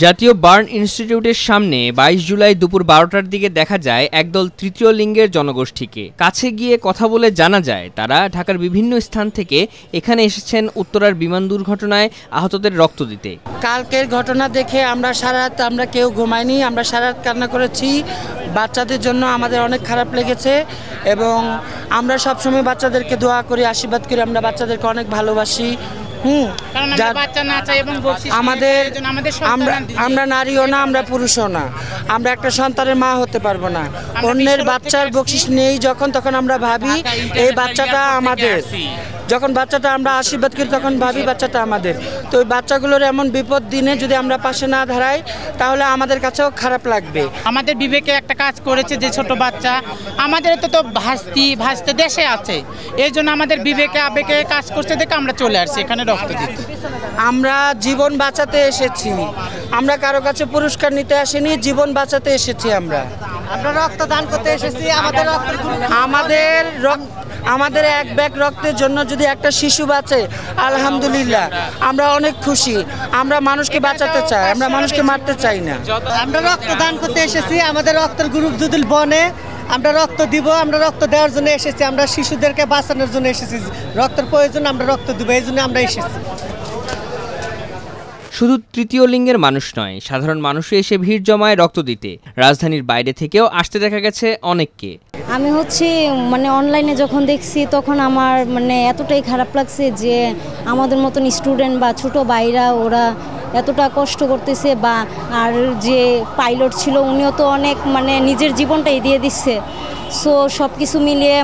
জাতীয় বার্ন ইনস্টিটিউটের সামনে 22 জুলাই দুপুর 12টার দিকে দেখা যায় একদল তৃতীয় লিঙ্গের জনগোষ্ঠীকে। কাছে গিয়ে কথা বলে জানা যায় তারা ঢাকার বিভিন্ন স্থান থেকে এখানে এসেছেন উত্তরার বিমান দুর্ঘটনায় আহতদের রক্ত দিতে। কালকের ঘটনা দেখে আমরা সারা রাত কেউ ঘুমাইনি, আমরা সারা রাত কান্না করেছি। বাচ্চাদের জন্য আমাদের অনেক খারাপ লেগেছে এবং আমরা সবসময় বাচ্চাদেরকে দোয়া করি, আশীর্বাদ করি। আমরা বাচ্চাদেরকে অনেক ভালোবাসি। আমরা নারীও না, আমরা পুরুষও না, আমরা একটা সন্তানের মা হতে পারবো না। অন্যের বাচ্চার বকশিশ নেই যখন, তখন আমরা ভাবি এই বাচ্চাটা আমাদের। যখন বাচ্চাটা আমরা আশীর্বাদ করি তখন ভাবি বাচ্চাটা আমাদের। তো ওই বাচ্চাগুলোর এমন বিপদ দিনে যদি আমরা পাশে না দাঁড়াই তাহলে আমাদের কাছেও খারাপ লাগবে। আমাদের বিবেকে একটা কাজ করেছে যে ছোট বাচ্চা আমাদের তো ভাসতে দেশে আছে, এই জন্য আমাদের বিবেকে আবেগে কাজ করছে দেখে আমরা চলে আসছি এখানে রক্ত দিতে। আমরা জীবন বাঁচাতে এসেছি, আমরা কারো কাছে পুরস্কার নিতে আসিনি, জীবন বাঁচাতে এসেছি। আমরা রক্ত দান করতে এসেছি। আমাদের এক ব্যাগ রক্তের জন্য যদি একটা শিশু বাঁচে আলহামদুলিল্লাহ আমরা অনেক খুশি। আমরা মানুষকে বাঁচাতে চাই, আমরা মানুষকে মারতে চাই না। আমরা রক্ত দান করতে এসেছি, আমাদের রক্তের গ্রুপ যদি বনে আমরা রক্ত দিব। আমরা রক্ত দেওয়ার জন্য এসেছি, আমরা শিশুদেরকে বাঁচানোর জন্য এসেছি। রক্তের প্রয়োজন, আমরা রক্ত দিব, এই জন্য আমরা এসেছি। শুধু তৃতীয় লিঙ্গের মানুষ নয়, সাধারণ মানুষও এসে ভিড় জমায় রক্ত দিতে। রাজধানীর বাইরে থেকেও আসতে দেখা গেছে অনেককে। আমি অনলাইনে যখন দেখছি তখন আমার এতটাই খারাপ লাগছে যে আমাদের মতন স্টুডেন্ট বা ছোট ভাইরা ওরা এতটা কষ্ট করতেছে। আর যে পাইলট ছিল উনিও তো অনেক নিজের জীবনটাই দিয়ে দিচ্ছে। সো সব কিছু মিলিয়ে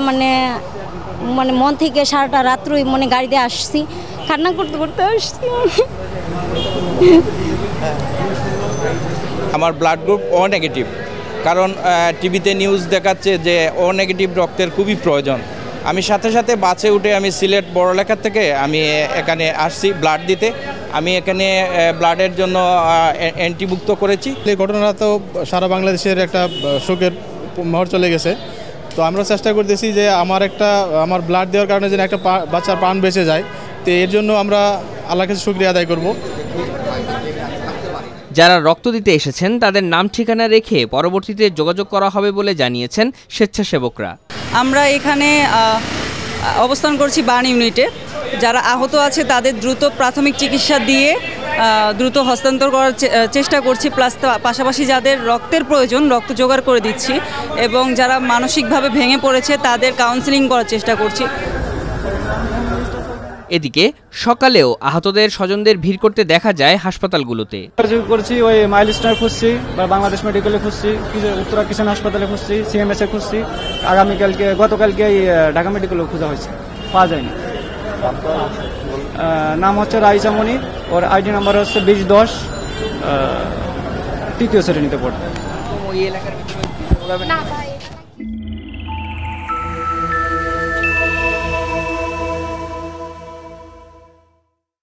মন থেকে সারাটা রাত্রই গাড়িতে আসছি, কান্না করতে করতে আসছি। আমার ব্লাড গ্রুপ ও নেগেটিভ, কারণ টিভিতে নিউজ দেখাচ্ছে যে ও নেগেটিভ রক্তের খুবই প্রয়োজন। আমি সাথে সাথে বাসে উঠে আমি সিলেট বড়লেখা থেকে আমি এখানে আসছি ব্লাড দিতে। আমি এখানে ব্লাডের জন্য অ্যান্টিভুক্ত করেছি। এই ঘটনা তো সারা বাংলাদেশের একটা শোকের মোহর চলে গেছে। তো আমরা চেষ্টা করতেছি যে আমার ব্লাড দেওয়ার কারণে যেন একটা বাচ্চার প্রাণ বেঁচে যায়। তো এর জন্য আমরা আল্লাহর কাছে শুকরিয়া আদায় করব। যারা রক্ত দিতে এসেছেন তাদের নাম ঠিকানা রেখে পরবর্তীতে যোগাযোগ করা হবে বলে জানিয়েছেন স্বেচ্ছাসেবকরা। আমরা এখানে অবস্থান করছি বার্ন ইউনিটে। যারা আহত আছে তাদের দ্রুত প্রাথমিক চিকিৎসা দিয়ে দ্রুত হস্তান্তর করার চেষ্টা করছি, প্লাস পাশাপাশি যাদের রক্তের প্রয়োজন রক্ত জোগাড় করে দিচ্ছি এবং যারা মানসিকভাবে ভেঙে পড়েছে তাদের কাউন্সেলিং করার চেষ্টা করছি। এদিকে সকালেও আহতদের স্বজনদের ভিড় করতে দেখা যায় হাসপাতালগুলোতে। করছি ওই মাইলস্টোনে খুঁজছি, বাংলাদেশ মেডিকেলে খুঁজছি, উত্তরা কিষান হাসপাতালে খুঁজছি, সিএমএস এ খুঁজছি। গতকালকে ঢাকা মেডিকেলে খোঁজা হয়েছে, পাওয়া যায়নি। নাম হচ্ছে রাইসা মনি, ওর আইডি নাম্বার হচ্ছে 2010, তৃতীয় শ্রেণীতে পড়ে।